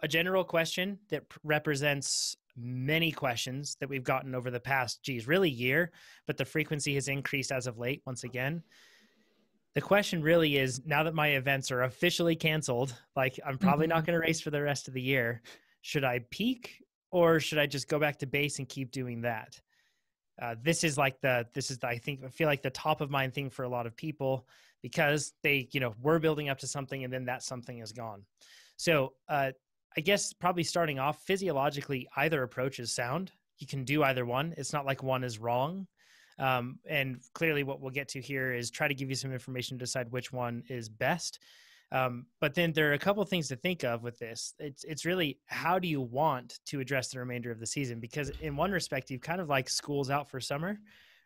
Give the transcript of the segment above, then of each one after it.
a general question that represents many questions that we've gotten over the past, really year, but the frequency has increased as of late once again. The question really is, now that my events are officially canceled, like I'm probably not going to race for the rest of the year, should I peak or should I just go back to base and keep doing that? I feel like the top of mind thing for a lot of people, because they, were building up to something and then that something is gone. So I guess probably starting off, physiologically, either approach is sound. You can do either one. It's not like one is wrong. And clearly what we'll get to here is try to give you some information to decide which one is best. But then there are a couple of things to think of with this. It's really, how do you want to address the remainder of the season? Because in one respect, you've kind of like school's out for summer,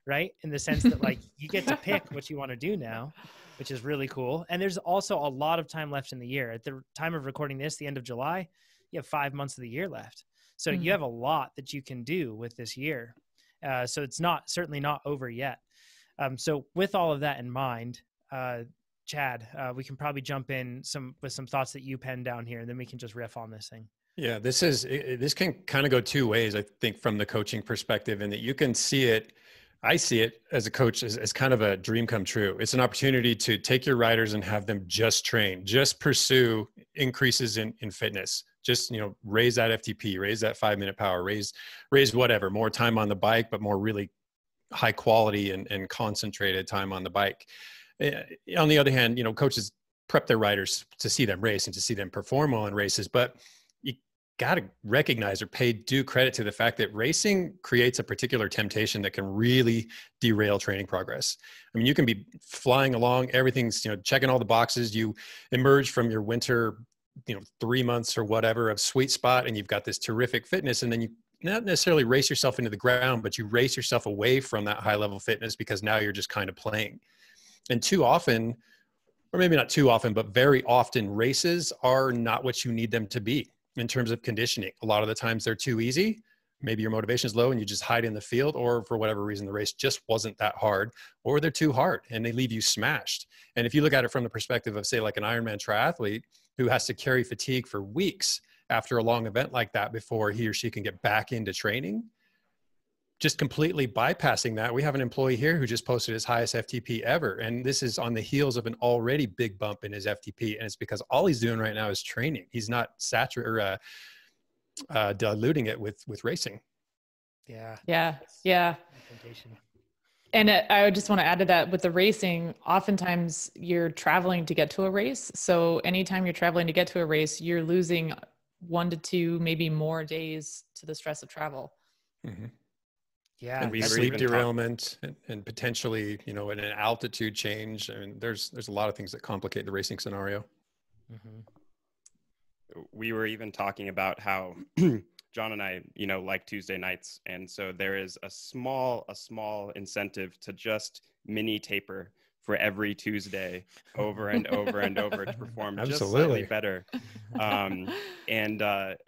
right? In the sense that like you get to pick what you want to do now, which is really cool. And there's also a lot of time left in the year. At the time of recording this, the end of July, you have 5 months of the year left. So you have a lot that you can do with this year. So it's certainly not over yet. So with all of that in mind, Chad, we can probably jump in with some thoughts that you penned down here, and then we can just riff on this thing. Yeah, this can kind of go two ways, I think, from the coaching perspective, and that you can see it. I see it as a coach as kind of a dream come true. It's an opportunity to take your riders and have them just train, just pursue increases in fitness. Just, raise that FTP, raise that 5-minute power, raise whatever, more time on the bike, but more really high quality and concentrated time on the bike. On the other hand, coaches prep their riders to see them race and to see them perform well in races, but you got to recognize or pay due credit to the fact that racing creates a particular temptation that can really derail training progress. I mean, you can be flying along, everything's, checking all the boxes. You emerge from your winter 3 months or whatever of sweet spot, and you've got this terrific fitness, and then you not necessarily race yourself into the ground, but you race yourself away from that high level fitness because now you're just kind of playing. And too often, or maybe not too often, but very often, races are not what you need them to be in terms of conditioning. A lot of the times they're too easy. Maybe your motivation is low and you just hide in the field, or for whatever reason, the race just wasn't that hard, or they're too hard and they leave you smashed. And if you look at it from the perspective of, say, like an Ironman triathlete who has to carry fatigue for weeks after a long event like that before he or she can get back into training, just completely bypassing that. We have an employee here who just posted his highest FTP ever. And this is on the heels of an already big bump in his FTP. And it's because all he's doing right now is training. He's not diluting it with racing. Yeah. And I just want to add to that, with the racing, oftentimes you're traveling to get to a race. So anytime you're traveling to get to a race, you're losing 1 to 2, maybe more days to the stress of travel. Mm-hmm. Yeah. And sleep derailment and potentially, an altitude change. I mean, there's a lot of things that complicate the racing scenario. Mm-hmm. We were even talking about how John and I, like Tuesday nights. And so there is a small incentive to just mini taper for every Tuesday over and over and over to perform just slightly better. And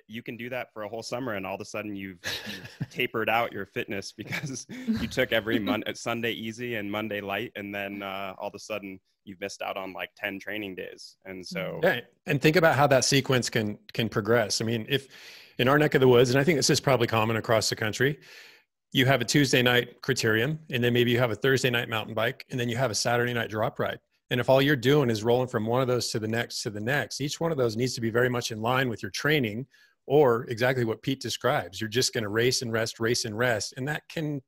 you can do that for a whole summer, and all of a sudden you've tapered out your fitness because you took every Sunday easy and Monday light, and then all of a sudden you've missed out on like 10 training days. And so and think about how that sequence can progress. I mean, if in our neck of the woods, and I think this is probably common across the country, you have a Tuesday night criterium, and then maybe you have a Thursday night mountain bike, and then you have a Saturday night drop ride. And if all you're doing is rolling from one of those to the next, each one of those needs to be very much in line with your training, or exactly what Pete describes. You're just going to race and rest. And that can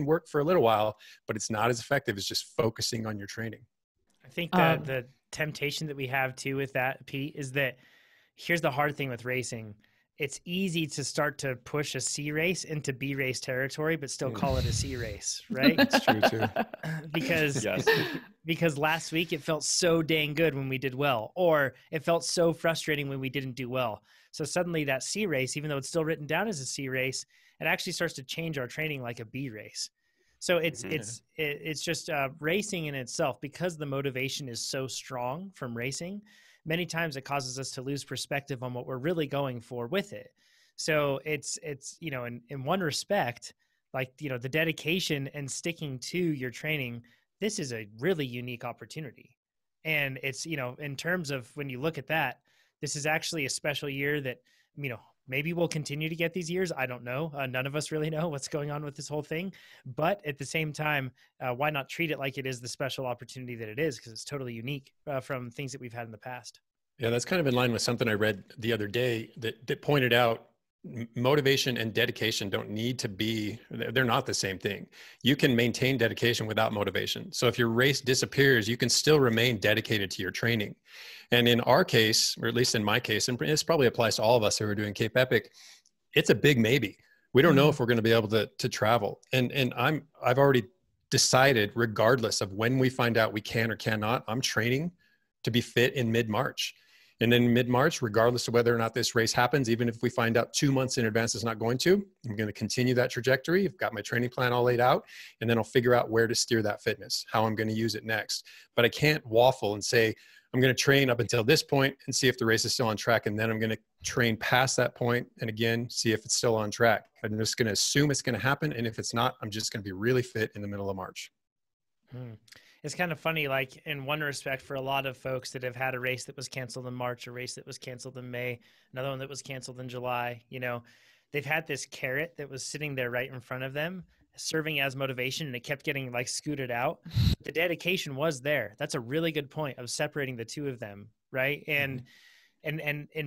work for a little while, but it's not as effective as just focusing on your training. I think that the temptation that we have too with that, Pete, is that here's the hard thing with racing. It's easy to start to push a C race into B race territory, but still call it a C race, right? That's true too. Because last week it felt so dang good when we did well, or it felt so frustrating when we didn't do well. So suddenly that C race, even though it's still written down as a C race, it actually starts to change our training like a B race. So it's just racing in itself, because the motivation is so strong from racing. Many times it causes us to lose perspective on what we're really going for with it. So it's in one respect, like, the dedication and sticking to your training, this is a really unique opportunity. And it's, in terms of when you look at that, this is actually a special year that maybe we'll continue to get these years. I don't know. None of us really know what's going on with this whole thing. But at the same time, why not treat it like it is the special opportunity that it is? Because it's totally unique from things that we've had in the past. Yeah, that's kind of in line with something I read the other day that pointed out motivation and dedication don't need to be, they're not the same thing. You can maintain dedication without motivation. So if your race disappears, you can still remain dedicated to your training. And in our case, or at least in my case, and this probably applies to all of us who are doing Cape Epic, it's a big maybe. We don't know if we're going to be able to travel. And I've already decided, regardless of when we find out we can or cannot, I'm training to be fit in mid-March. And then mid-March, regardless of whether or not this race happens, even if we find out 2 months in advance it's not going to, I'm going to continue that trajectory. I've got my training plan all laid out, and then I'll figure out where to steer that fitness, how I'm going to use it next. But I can't waffle and say, I'm going to train up until this point and see if the race is still on track. And then I'm going to train past that point and again, see if it's still on track. I'm just going to assume it's going to happen. And if it's not, I'm just going to be really fit in the middle of March. It's kind of funny, like in one respect, for a lot of folks that have had a race that was canceled in March, a race that was canceled in May, another one that was canceled in July, they've had this carrot that was sitting there right in front of them, serving as motivation, and it kept getting like scooted out. The dedication was there. That's a really good point of separating the two of them, right? And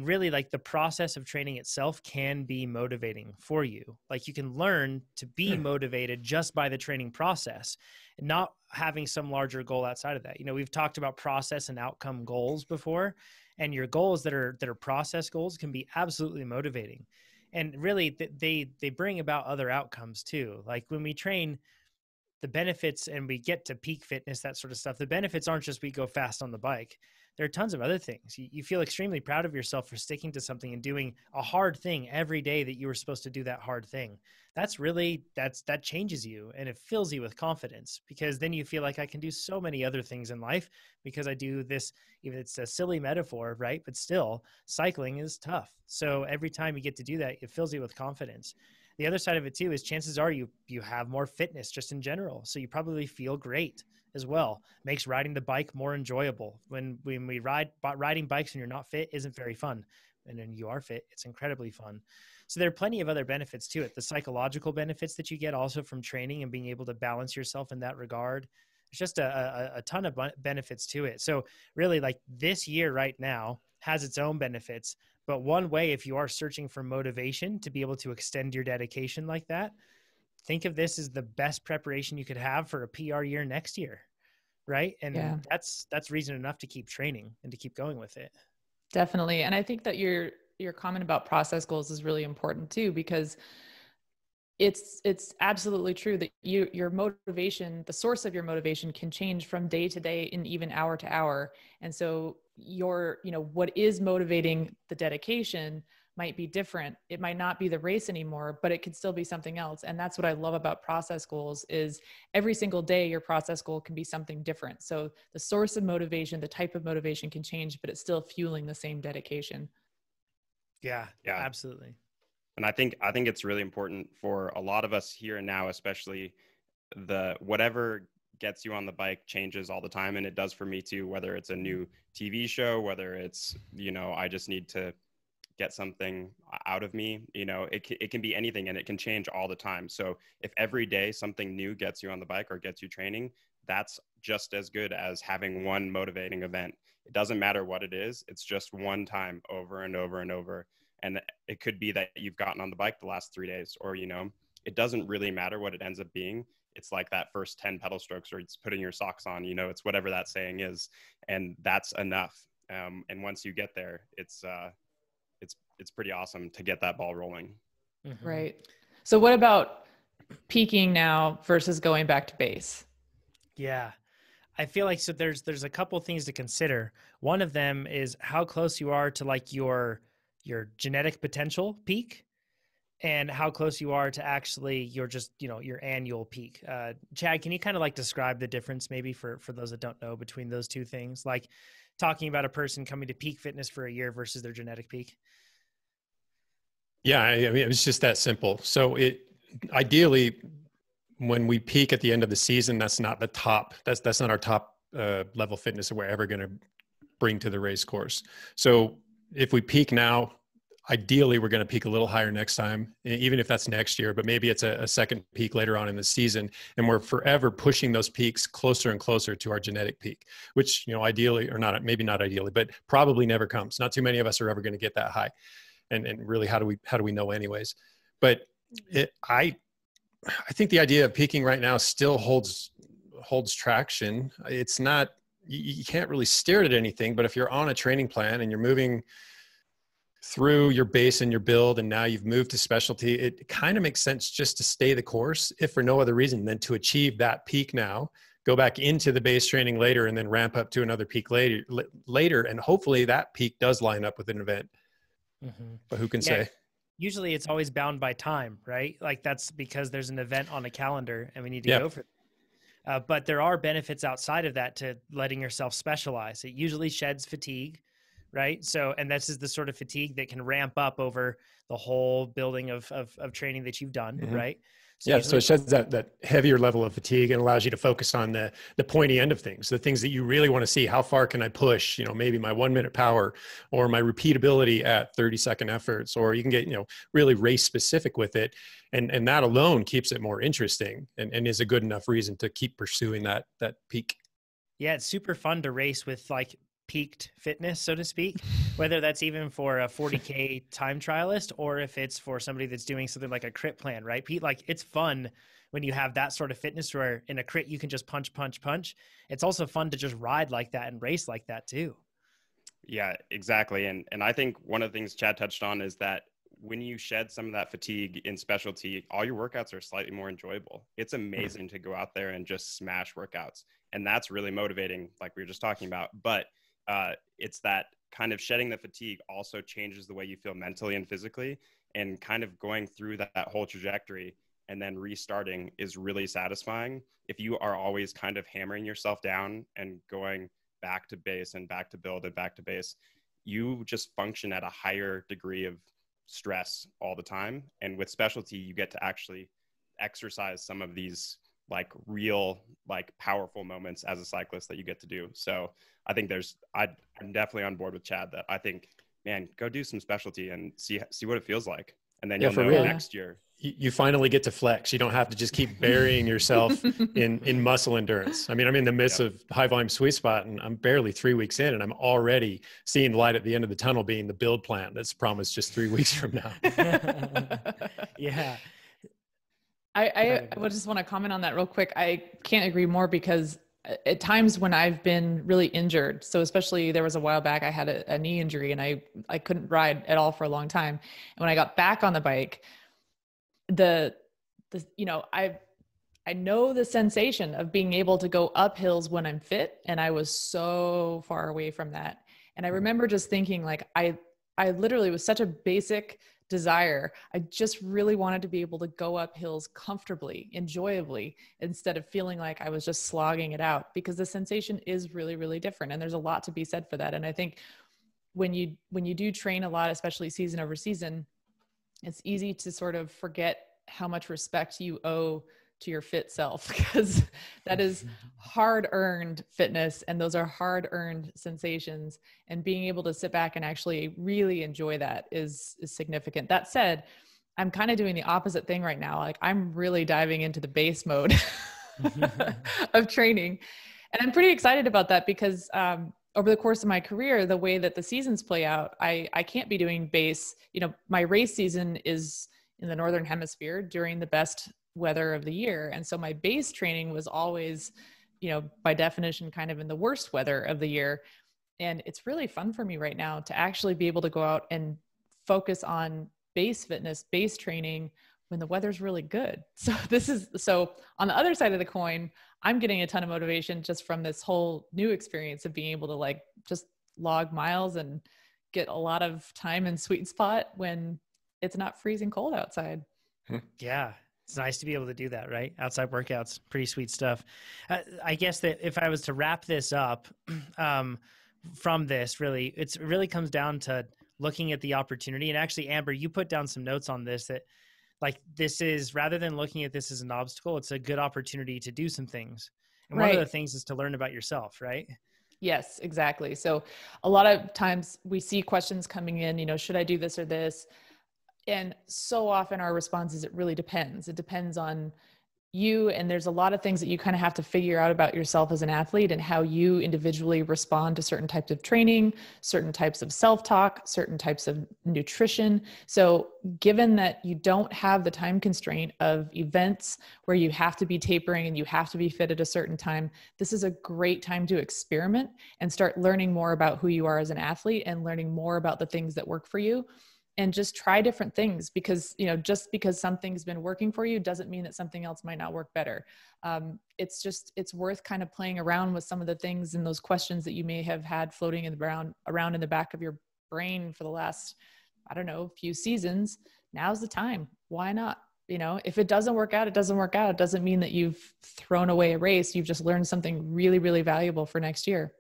really, like, the process of training itself can be motivating for you. Like, you can learn to be motivated just by the training process and not having some larger goal outside of that. We've talked about process and outcome goals before, and your goals that are process goals can be absolutely motivating. And really, they bring about other outcomes too. Like when we train, the benefits and we get to peak fitness, that sort of stuff, the benefits aren't just we go fast on the bike. There are tons of other things. You feel extremely proud of yourself for sticking to something and doing a hard thing every day that you were supposed to do that hard thing. That changes you, and it fills you with confidence, because then you feel like I can do so many other things in life because I do this. Even it's a silly metaphor, right? But still, cycling is tough. So every time you get to do that, it fills you with confidence. The other side of it too is chances are you have more fitness just in general. So you probably feel great as well. Makes riding the bike more enjoyable. When we riding bikes and you're not fit isn't very fun. And then you are fit, it's incredibly fun. So there are plenty of other benefits to it. The psychological benefits that you get also from training and being able to balance yourself in that regard. There's just a ton of benefits to it. So really, like, this year right now has its own benefits. But one way, if you are searching for motivation to be able to extend your dedication like that, think of this as the best preparation you could have for a PR year next year, right? And that's reason enough to keep training and to keep going with it. Definitely. And I think that your comment about process goals is really important too, because it's absolutely true that your motivation, the source of your motivation, can change from day to day and even hour to hour. And so what is motivating the dedication might be different. It might not be the race anymore, but it could still be something else. And that's what I love about process goals is every single day, your process goal can be something different. So the source of motivation, the type of motivation can change, but it's still fueling the same dedication. Yeah, absolutely. And I think it's really important for a lot of us here and now, especially whatever gets you on the bike changes all the time. And it does for me too, whether it's a new TV show, whether it's, I just need to get something out of me, it can be anything, and it can change all the time. So if every day something new gets you on the bike or gets you training, that's just as good as having one motivating event. It doesn't matter what it is. It's just one time over and over and over. And it could be that you've gotten on the bike the last 3 days, or, it doesn't really matter what it ends up being. It's like that first 10 pedal strokes, or it's putting your socks on, it's whatever that saying is. And that's enough. And once you get there, it's pretty awesome to get that ball rolling. Mm-hmm. Right. So what about peaking now versus going back to base? Yeah. I feel like, so there's a couple things to consider. One of them is how close you are to like your genetic potential peak, and how close you are to actually your annual peak. Chad, can you kind of like describe the difference maybe for those that don't know between those two things? Like talking about a person coming to peak fitness for a year versus their genetic peak. Yeah, I mean, it was just that simple. So ideally, when we peak at the end of the season, that's not the top. That's not our top level fitness that we're ever going to bring to the race course. So if we peak now, ideally we're going to peak a little higher next time, even if that's next year, but maybe it's a second peak later on in the season. And we're forever pushing those peaks closer and closer to our genetic peak, which, ideally, or not, maybe not ideally, but probably never comes. Not too many of us are ever going to get that high. And really, how do we know anyways? But I think the idea of peaking right now still holds traction. It's not, you can't really steer it at anything, but if you're on a training plan and you're moving through your base and your build, and now you've moved to specialty, it kind of makes sense just to stay the course, if for no other reason than to achieve that peak now, go back into the base training later, and then ramp up to another peak later. And hopefully that peak does line up with an event. Mm-hmm. But who can say? Usually it's always bound by time, right? Like that's because there's an event on a calendar and we need to go for it. But there are benefits outside of that to letting yourself specialize. It usually sheds fatigue, right? So, and this is the sort of fatigue that can ramp up over the whole building of training that you've done, mm-hmm. right? So so it sheds that heavier level of fatigue and allows you to focus on the pointy end of things, the things that you really want to see. How far can I push, maybe my 1 minute power or my repeatability at 30-second efforts, or you can get, really race specific with it. And that alone keeps it more interesting and is a good enough reason to keep pursuing that peak. Yeah. It's super fun to race with like peaked fitness, so to speak, whether that's even for a 40K time trialist or if it's for somebody that's doing something like a crit plan, right, Pete? Like it's fun when you have that sort of fitness where in a crit you can just punch. It's also fun to just ride like that and race like that too. Yeah, exactly. And I think one of the things Chad touched on is that when you shed some of that fatigue in specialty, all your workouts are slightly more enjoyable. It's amazing to go out there and just smash workouts. And that's really motivating, like we were just talking about. But it's that kind of shedding the fatigue also changes the way you feel mentally and physically, and kind of going through that whole trajectory and then restarting is really satisfying. If you are always kind of hammering yourself down and going back to base and back to build and back to base, you just function at a higher degree of stress all the time. And with specialty, you get to actually exercise some of these like real, like powerful moments as a cyclist that you get to do. So I think I'm definitely on board with Chad that I think, man, go do some specialty and see what it feels like. And then you'll know next year. You finally get to flex. You don't have to just keep burying yourself in muscle endurance. I mean, I'm in the midst of high volume sweet spot and I'm barely 3 weeks in and I'm already seeing the light at the end of the tunnel being the build plan that's promised just 3 weeks from now. Yeah. I would just want to comment on that real quick. I can't agree more because at times when I've been really injured, so especially there was a while back, I had a knee injury and I couldn't ride at all for a long time. And when I got back on the bike, I know the sensation of being able to go up hills when I'm fit. And I was so far away from that. And I remember just thinking like, I literally was such a basic desire. I just really wanted to be able to go up hills comfortably, enjoyably, instead of feeling like I was just slogging it out, because the sensation is really, really different. And there's a lot to be said for that. And I think when you do train a lot, especially season over season, it's easy to sort of forget how much respect you owe to your fit self, because that is hard-earned fitness and those are hard-earned sensations, and being able to sit back and actually really enjoy that is significant. That said, I'm kind of doing the opposite thing right now. Like I'm really diving into the base mode of training, and I'm pretty excited about that because over the course of my career, the way that the seasons play out, I can't be doing base. My race season is in the Northern Hemisphere during the best weather of the year. And so my base training was always, by definition, kind of in the worst weather of the year. And it's really fun for me right now to actually be able to go out and focus on base fitness, base training when the weather's really good. So on the other side of the coin, I'm getting a ton of motivation just from this whole new experience of being able to like just log miles and get a lot of time in sweet spot when it's not freezing cold outside. Yeah. It's nice to be able to do that, right? Outside workouts, pretty sweet stuff. I guess that if I was to wrap this up from this, it really comes down to looking at the opportunity. And actually, Amber, you put down some notes on this that like this is, rather than looking at this as an obstacle, it's a good opportunity to do some things. And one of the things is to learn about yourself, right? Yes, exactly. So a lot of times we see questions coming in, should I do this or this? And so often our response is, it really depends. It depends on you. And there's a lot of things that you kind of have to figure out about yourself as an athlete and how you individually respond to certain types of training, certain types of self-talk, certain types of nutrition. So given that you don't have the time constraint of events where you have to be tapering and you have to be fit at a certain time, this is a great time to experiment and start learning more about who you are as an athlete and learning more about the things that work for you. And just try different things, because, just because something's been working for you doesn't mean that something else might not work better. It's worth kind of playing around with some of the things and those questions that you may have had floating around in the back of your brain for the last, I don't know, few seasons. Now's the time. Why not? If it doesn't work out, it doesn't work out. It doesn't mean that you've thrown away a race. You've just learned something really, really valuable for next year.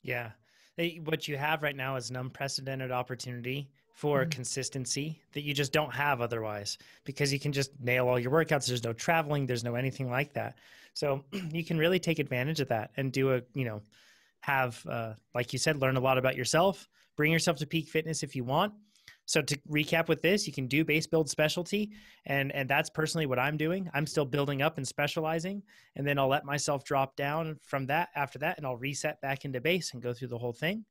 Yeah. What you have right now is an unprecedented opportunity for consistency that you just don't have otherwise, because you can just nail all your workouts. There's no traveling. There's no anything like that. So you can really take advantage of that and do have, like you said, learn a lot about yourself, bring yourself to peak fitness if you want. So to recap with this, you can do base build specialty. And that's personally what I'm doing. I'm still building up and specializing, and then I'll let myself drop down from that after that, and I'll reset back into base and go through the whole thing.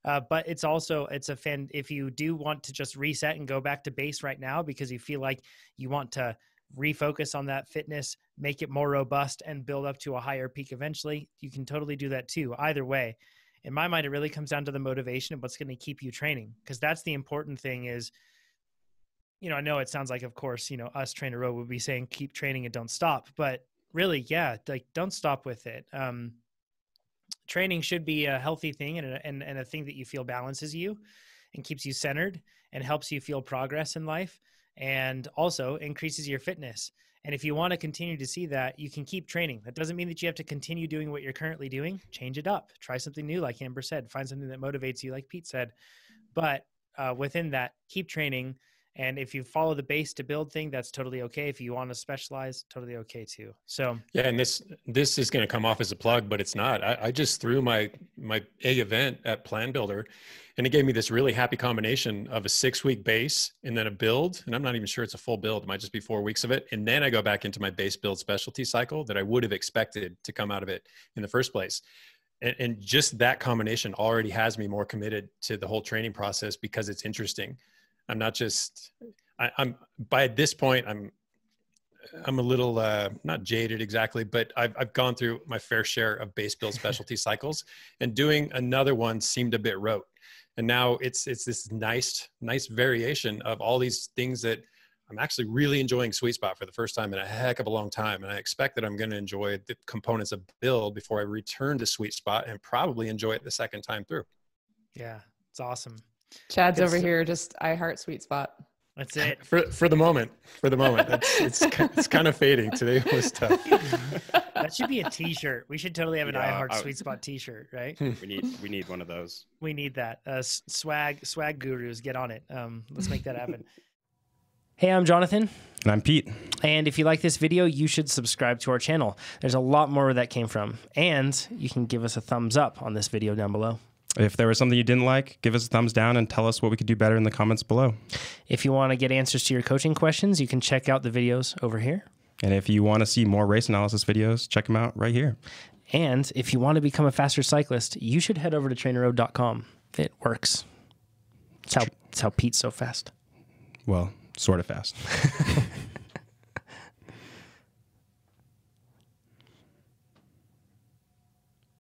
But if you do want to just reset and go back to base right now because you feel like you want to refocus on that fitness, make it more robust and build up to a higher peak eventually, you can totally do that too. Either way, in my mind, it really comes down to the motivation of what's going to keep you training. Because that's the important thing is, I know it sounds like, of course, us TrainerRoad would be saying, keep training and don't stop, but really, yeah, like don't stop with it. Training should be a healthy thing and a thing that you feel balances you and keeps you centered and helps you feel progress in life, and also increases your fitness. And if you want to continue to see that, you can keep training. That doesn't mean that you have to continue doing what you're currently doing. Change it up. Try something new, like Amber said. Find something that motivates you, like Pete said. But within that, keep training. And if you follow the base to build thing, that's totally okay. If you want to specialize, totally okay too. So yeah, and this is going to come off as a plug, but it's not. I just threw my A event at Plan Builder, and it gave me this really happy combination of a 6-week base and then a build. And I'm not even sure it's a full build. It might just be 4 weeks of it. And then I go back into my base build specialty cycle that I would have expected to come out of it in the first place. And just that combination already has me more committed to the whole training process because it's interesting. I'm not just, I'm by this point, I'm a little, not jaded exactly, but I've gone through my fair share of base build specialty cycles, and doing another one seemed a bit rote. And now it's this nice variation of all these things that I'm actually really enjoying Sweet Spot for the first time in a heck of a long time. And I expect that I'm going to enjoy the components of build before I return to Sweet Spot, and probably enjoy it the second time through. Yeah, it's awesome. Chad's over here, just I heart Sweet Spot. That's it. For the moment. It's kind of fading. Today was tough. That should be a t-shirt. We should totally have an I Heart Sweet Spot t-shirt, right? We need one of those. We need that. Swag gurus, get on it. Let's make that happen. Hey, I'm Jonathan. And I'm Pete. And if you like this video, you should subscribe to our channel. There's a lot more where that came from. And you can give us a thumbs up on this video down below. If there was something you didn't like, give us a thumbs down and tell us what we could do better in the comments below. If you want to get answers to your coaching questions, you can check out the videos over here. And if you want to see more race analysis videos, check them out right here. And if you want to become a faster cyclist, you should head over to TrainerRoad.com. It works. It's how Pete's so fast. Well, sort of fast.